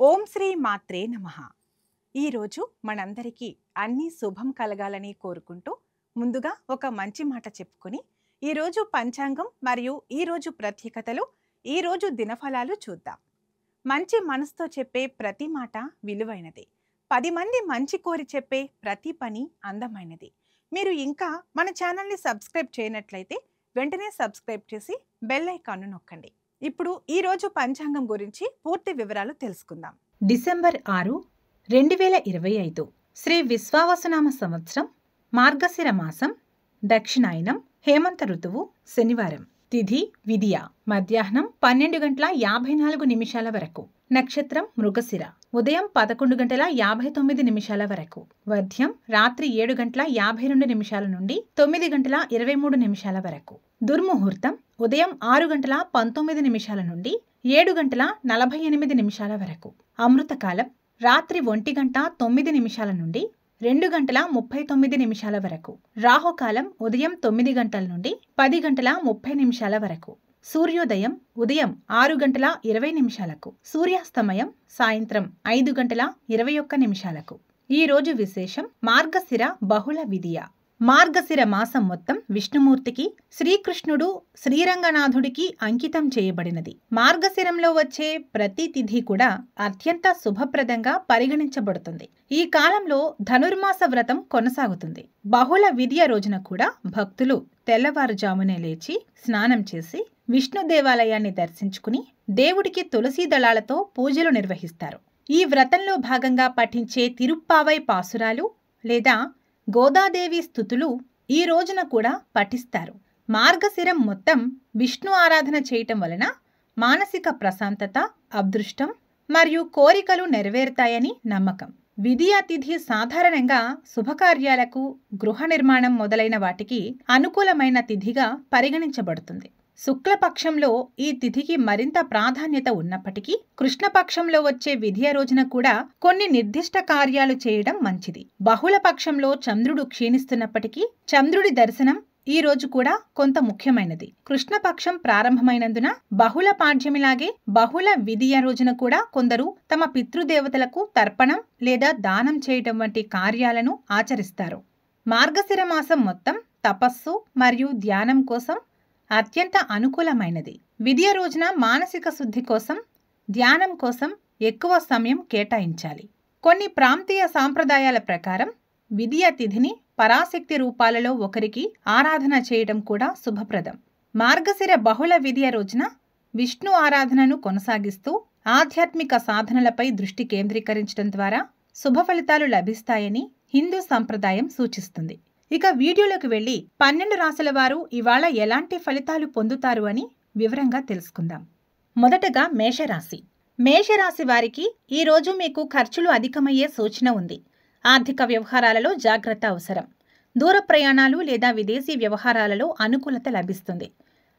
ఓం శ్రీ మాత్రే నమః. ఈరోజు మనందరికీ అన్ని శుభం కలగాలని కోరుకుంటూ ముందుగా ఒక మంచి మాట చెప్పుకొని ఈరోజు పంచాంగం మరియు ఈరోజు ప్రత్యేకతలు, ఈరోజు దినఫలాలు చూద్దాం. మంచి మనసుతో చెప్పే ప్రతి మాట విలువైనది. 10 మంది మంచి కోరి చెప్పే ప్రతి పని అందమైనది. మీరు ఇంకా మన ఛానల్ని సబ్స్క్రైబ్ చేయనట్లయితే వెంటనే సబ్స్క్రైబ్ చేసి బెల్ ఐకాన్ను నొక్కండి. ఇప్పుడు ఈరోజు పంచాంగం గురించి పూర్తి వివరాలు తెలుసుకుందాం. డిసెంబర్ 6, 2025 శ్రీ విశ్వావసునామ సంవత్సరం, మార్గశిర మాసం, దక్షిణాయనం, హేమంత ఋతువు, శనివారం. తిథి విదియ, మధ్యాహ్నం 12:54 వరకు. నక్షత్రం మృగశిర, ఉదయం 11:59 వరకు. వర్ధ్యం రాత్రి 7:52 నుండి 9:23 వరకు. దుర్ముహూర్తం ఉదయం 6:19 నుండి 7:48 వరకు. అమృతకాలం రాత్రి 1:09 నుండి 2:39 వరకు. రాహుకాలం ఉదయం 9 గంటల నుండి 10:30 వరకు. సూర్యోదయం ఉదయం 6:20 సూర్యాస్తమయం సాయంత్రం 5:21. ఈ రోజు విశేషం మార్గశిర బహుళ విదియ. మార్గశిర మాసం మొత్తం విష్ణుమూర్తికి, శ్రీకృష్ణుడు శ్రీరంగనాథుడికి అంకితం చేయబడినది. మార్గశిరంలో వచ్చే ప్రతి తిథి కూడా అత్యంత శుభప్రదంగా పరిగణించబడుతుంది. ఈ కాలంలో ధనుర్మాస వ్రతం కొనసాగుతుంది. బహుళ విదియ రోజున కూడా భక్తులు తెల్లవారుజామునే లేచి స్నానం చేసి విష్ణు దేవాలయాన్ని దర్శించుకుని దేవుడికి తులసీ దళాలతో పూజలు నిర్వహిస్తారు. ఈ వ్రతంలో భాగంగా పఠించే తిరుప్పావై పాసురాలు లేదా గోదాదేవి స్తుతులు ఈ రోజున కూడా పఠిస్తారు. మార్గశిరం మొత్తం విష్ణు ఆరాధన చేయటం వలన మానసిక ప్రశాంతత, అదృష్టం మరియు కోరికలు నెరవేరుతాయని నమ్మకం. విదియా తిథి సాధారణంగా శుభకార్యాలకు, గృహ నిర్మాణం మొదలైన వాటికి అనుకూలమైన తిథిగా పరిగణించబడుతుంది. శుక్లపక్షంలో ఈ తిథికి మరింత ప్రాధాన్యత ఉన్నప్పటికీ కృష్ణపక్షంలో వచ్చే విదియ రోజున కూడా కొన్ని నిర్దిష్ట కార్యాలు చేయడం మంచిది. బహుళపక్షంలో చంద్రుడు క్షీణిస్తున్నప్పటికీ చంద్రుడి దర్శనం ఈ రోజు కూడా కొంత ముఖ్యమైనది. కృష్ణపక్షం ప్రారంభమైనందున బహుళ పాడ్యమిలాగే బహుళ విదియ రోజున కూడా కొందరు తమ పితృదేవతలకు తర్పణం లేదా దానం చేయటం వంటి కార్యాలను ఆచరిస్తారు. మార్గశిర మాసం మొత్తం తపస్సు మరియు ధ్యానం కోసం అత్యంత అనుకూలమైనది. విదియ రోజున మానసిక శుద్ధి కోసం, ధ్యానం కోసం ఎక్కువ సమయం కేటాయించాలి. కొన్ని ప్రాంతీయ సాంప్రదాయాల ప్రకారం విదియ తిథిని పరాశక్తి రూపాలలో ఒకరికి ఆరాధన చేయడం కూడా శుభప్రదం. మార్గశిర బహుళ విదియ రోజున విష్ణు ఆరాధనను కొనసాగిస్తూ ఆధ్యాత్మిక సాధనలపై దృష్టి కేంద్రీకరించడం ద్వారా శుభ ఫలితాలు లభిస్తాయని హిందూ సంప్రదాయం సూచిస్తుంది. ఇక వీడియోలోకి వెళ్లి 12 రాశుల వారు ఇవాళ ఎలాంటి ఫలితాలు పొందుతారు అని వివరంగా తెలుసుకుందాం. మొదటగా మేషరాశి. మేషరాశి వారికి ఈరోజు మీకు ఖర్చులు అధికమయ్యే సూచన ఉంది. ఆర్థిక వ్యవహారాలలో జాగ్రత్త అవసరం. దూర ప్రయాణాలు లేదా విదేశీ వ్యవహారాలలో అనుకూలత లభిస్తుంది.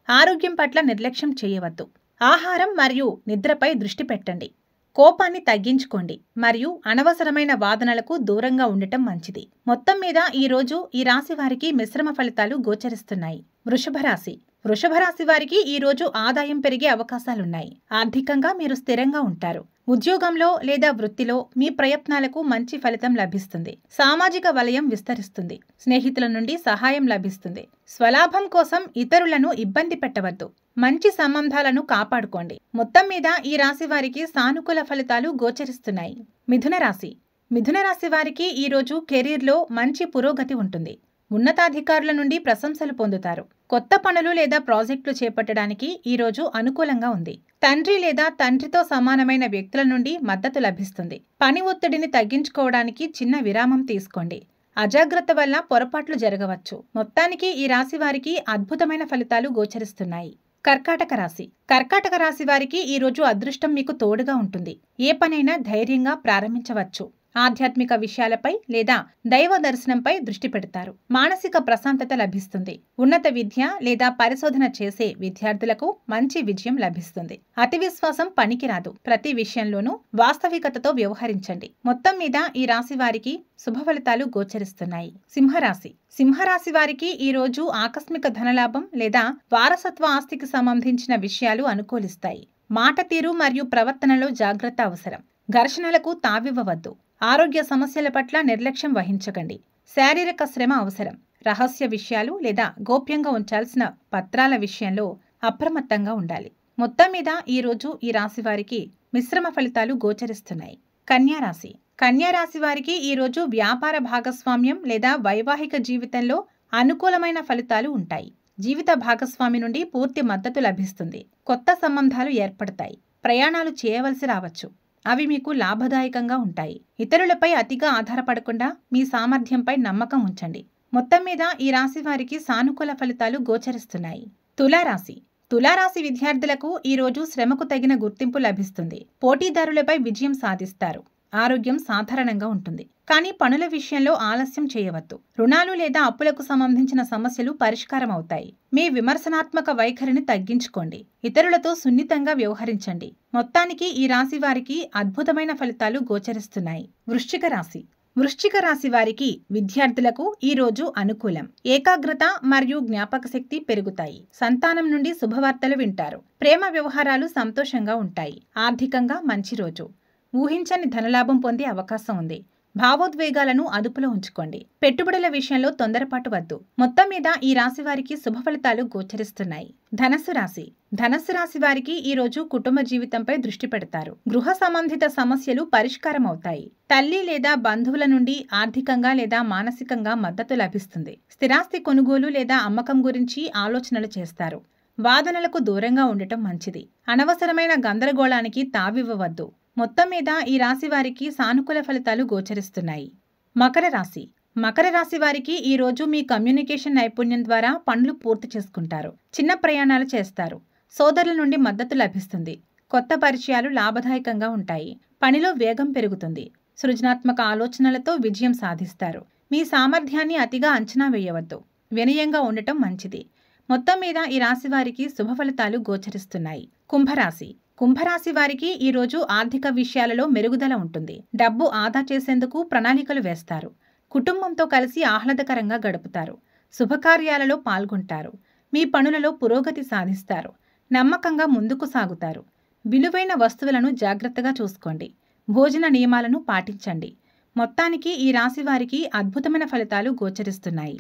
ఆరోగ్యం పట్ల నిర్లక్ష్యం చేయవద్దు. ఆహారం మరియు నిద్రపై దృష్టి పెట్టండి. కోపాన్ని తగ్గించుకోండి మరియు అనవసరమైన వాదనలకు దూరంగా ఉండటం మంచిది. మొత్తం మీద ఈరోజు ఈ రాశి వారికి మిశ్రమ ఫలితాలు గోచరిస్తున్నాయి. వృషభ రాశి. వృషభ రాశి వారికి ఈరోజు ఆదాయం పెరిగే అవకాశాలున్నాయి. ఆర్థికంగా మీరు స్థిరంగా ఉంటారు. ఉద్యోగంలో లేదా వృత్తిలో మీ ప్రయత్నాలకు మంచి ఫలితం లభిస్తుంది. సామాజిక వలయం విస్తరిస్తుంది. స్నేహితుల నుండి సహాయం లభిస్తుంది. స్వలాభం కోసం ఇతరులను ఇబ్బంది పెట్టవద్దు. మంచి సంబంధాలను కాపాడుకోండి. మొత్తం మీద ఈ రాశి వారికి సానుకూల ఫలితాలు గోచరిస్తున్నాయి. మిథున రాశి. మిథున రాశి వారికి ఈరోజు కెరీర్లో మంచి పురోగతి ఉంటుంది. ఉన్నతాధికారుల నుండి ప్రశంసలు పొందుతారు. కొత్త పనులు లేదా ప్రాజెక్టులు చేపట్టడానికి ఈరోజు అనుకూలంగా ఉంది. తండ్రి లేదా తండ్రితో సమానమైన వ్యక్తుల నుండి మద్దతు లభిస్తుంది. పని ఒత్తిడిని తగ్గించుకోవడానికి చిన్న విరామం తీసుకోండి. అజాగ్రత్త వల్ల పొరపాట్లు జరగవచ్చు. మొత్తానికి ఈ రాశి వారికి అద్భుతమైన ఫలితాలు గోచరిస్తున్నాయి. కర్కాటక రాశి. కర్కాటక రాశి వారికి ఈరోజు అదృష్టం మీకు తోడుగా ఉంటుంది. ఏ పనైనా ధైర్యంగా ప్రారంభించవచ్చు. ఆధ్యాత్మిక విషయాలపై లేదా దైవ దర్శనంపై దృష్టి పెడతారు. మానసిక ప్రశాంతత లభిస్తుంది. ఉన్నత విద్య లేదా పరిశోధన చేసే విద్యార్థులకు మంచి విజయం లభిస్తుంది. అతి విశ్వాసం పనికిరాదు. ప్రతి విషయంలోనూ వాస్తవికతతో వ్యవహరించండి. మొత్తం మీద ఈ రాశి వారికి శుభ ఫలితాలు గోచరిస్తున్నాయి. సింహరాశి. సింహరాశి వారికి ఈరోజు ఆకస్మిక ధనలాభం లేదా వారసత్వ ఆస్తికి సంబంధించిన విషయాలు అనుకూలిస్తాయి. మాట తీరు మరియు ప్రవర్తనలో జాగ్రత్త అవసరం. ఘర్షణలకు తావివ్వవద్దు. ఆరోగ్య సమస్యల పట్ల నిర్లక్ష్యం వహించకండి. శారీరక శ్రమ అవసరం. రహస్య విషయాలు లేదా గోప్యంగా ఉంచాల్సిన పత్రాల విషయంలో అప్రమత్తంగా ఉండాలి. మొత్తం మీద ఈరోజు ఈ రాశి వారికి మిశ్రమ ఫలితాలు గోచరిస్తున్నాయి. కన్యారాశి. కన్యారాశి వారికి ఈరోజు వ్యాపార భాగస్వామ్యం లేదా వైవాహిక జీవితంలో అనుకూలమైన ఫలితాలు ఉంటాయి. జీవిత భాగస్వామి నుండి పూర్తి మద్దతు లభిస్తుంది. కొత్త సంబంధాలు ఏర్పడతాయి. ప్రయాణాలు చేయవలసి రావచ్చు. అవి మీకు లాభదాయకంగా ఉంటాయి. ఇతరులపై అతిగా ఆధారపడకుండా మీ సామర్థ్యంపై నమ్మకం ఉంచండి. మొత్తం మీద ఈ రాశి వారికి సానుకూల ఫలితాలు గోచరిస్తున్నాయి. తులారాశి. తులారాశి విద్యార్థులకు ఈరోజు శ్రమకు తగిన గుర్తింపు లభిస్తుంది. పోటీదారులపై విజయం సాధిస్తారు. ఆరోగ్యం సాధారణంగా ఉంటుంది. కానీ పనుల విషయంలో ఆలస్యం చేయవద్దు. రుణాలు లేదా అప్పులకు సంబంధించిన సమస్యలు పరిష్కారం అవుతాయి. మీ విమర్శనాత్మక వైఖరిని తగ్గించుకోండి. ఇతరులతో సున్నితంగా వ్యవహరించండి. మొత్తానికి ఈ రాశి వారికి అద్భుతమైన ఫలితాలు గోచరిస్తున్నాయి. వృశ్చిక రాశి. వృశ్చిక రాశి వారికి విద్యార్థులకు ఈరోజు అనుకూలం. ఏకాగ్రత మరియు జ్ఞాపక శక్తి పెరుగుతాయి. సంతానం నుండి శుభవార్తలు వింటారు. ప్రేమ వ్యవహారాలు సంతోషంగా ఉంటాయి. ఆర్థికంగా మంచి రోజు. ఊహించని ధనలాభం పొందే అవకాశం ఉంది. భావోద్వేగాలను అదుపులో ఉంచుకోండి. పెట్టుబడుల విషయంలో తొందరపాటు వద్దు. మొత్తం మీద ఈ రాశి వారికి శుభ ఫలితాలు గోచరిస్తున్నాయి. ధనస్సు రాశి. ధనస్సు రాశి వారికి ఈరోజు కుటుంబ జీవితంపై దృష్టి పెడతారు. గృహ సంబంధిత సమస్యలు పరిష్కారం అవుతాయి. తల్లి లేదా బంధువుల నుండి ఆర్థికంగా లేదా మానసికంగా మద్దతు లభిస్తుంది. స్థిరాస్తి కొనుగోలు లేదా అమ్మకం గురించి ఆలోచనలు చేస్తారు. వాదనలకు దూరంగా ఉండటం మంచిది. అనవసరమైన గందరగోళానికి తావివ్వవద్దు. మొత్తం మీద ఈ రాశి వారికి సానుకూల ఫలితాలు గోచరిస్తున్నాయి. మకర రాశి. మకర రాశి వారికి ఈరోజు మీ కమ్యూనికేషన్ నైపుణ్యం ద్వారా పనులు పూర్తి చేసుకుంటారు. చిన్న ప్రయాణాలు చేస్తారు. సోదరుల నుండి మద్దతు లభిస్తుంది. కొత్త పరిచయాలు లాభదాయకంగా ఉంటాయి. పనిలో వేగం పెరుగుతుంది. సృజనాత్మక ఆలోచనలతో విజయం సాధిస్తారు. మీ సామర్థ్యాన్ని అతిగా అంచనా వేయవద్దు. వినయంగా ఉండటం మంచిది. మొత్తం మీద ఈ రాశి వారికి శుభ ఫలితాలు గోచరిస్తున్నాయి. కుంభరాశి. కుంభరాశి వారికి ఈరోజు ఆర్థిక విషయాలలో మెరుగుదల ఉంటుంది. డబ్బు ఆదా చేసేందుకు ప్రణాళికలు వేస్తారు. కుటుంబంతో కలిసి ఆహ్లాదకరంగా గడుపుతారు. శుభకార్యాలలో పాల్గొంటారు. మీ పనులలో పురోగతి సాధిస్తారు. నమ్మకంగా ముందుకు సాగుతారు. విలువైన వస్తువులను జాగ్రత్తగా చూసుకోండి. భోజన నియమాలను పాటించండి. మొత్తానికి ఈ రాశి వారికి అద్భుతమైన ఫలితాలు గోచరిస్తున్నాయి.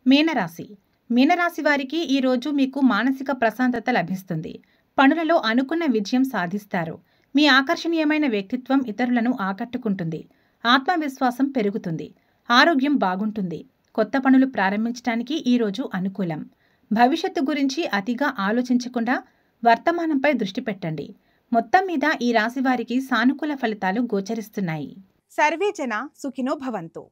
మీనరాశి. మీనరాశి వారికి ఈరోజు మీకు మానసిక ప్రశాంతత లభిస్తుంది. పనులలో అనుకున్న విజయం సాధిస్తారు. మీ ఆకర్షణీయమైన వ్యక్తిత్వం ఇతరులను ఆకట్టుకుంటుంది. ఆత్మవిశ్వాసం పెరుగుతుంది. ఆరోగ్యం బాగుంటుంది. కొత్త పనులు ప్రారంభించడానికి ఈరోజు అనుకూలం. భవిష్యత్తు గురించి అతిగా ఆలోచించకుండా వర్తమానంపై దృష్టి పెట్టండి. మొత్తం మీద ఈ రాశి వారికి సానుకూల ఫలితాలు గోచరిస్తున్నాయి. సర్వే జన సుఖినో భవంతు.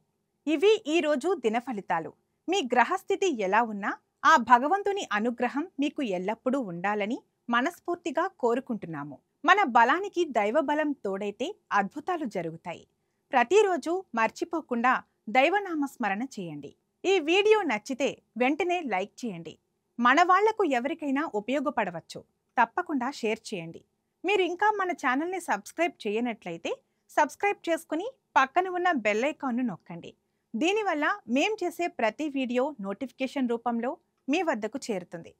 ఇవి ఈరోజు దిన ఫలితాలు. మీ గ్రహస్థితి ఎలా ఉన్నా ఆ భగవంతుని అనుగ్రహం మీకు ఎల్లప్పుడూ ఉండాలని మనస్ఫూర్తిగా కోరుకుంటున్నాము. మన బలానికి దైవ బలం తోడైతే అద్భుతాలు జరుగుతాయి. ప్రతిరోజు మర్చిపోకుండా దైవనామస్మరణ చేయండి. ఈ వీడియో నచ్చితే వెంటనే లైక్ చేయండి. మన వాళ్లకు ఎవరికైనా ఉపయోగపడవచ్చు. తప్పకుండా షేర్ చేయండి. మీరు ఇంకా మన ఛానల్ని సబ్స్క్రైబ్ చేయనట్లయితే సబ్స్క్రైబ్ చేసుకుని పక్కన ఉన్న బెల్ ఐకాన్ను నొక్కండి. దీనివల్ల మేం చేసే ప్రతి వీడియో నోటిఫికేషన్ రూపంలో మీ వద్దకు చేరుతుంది.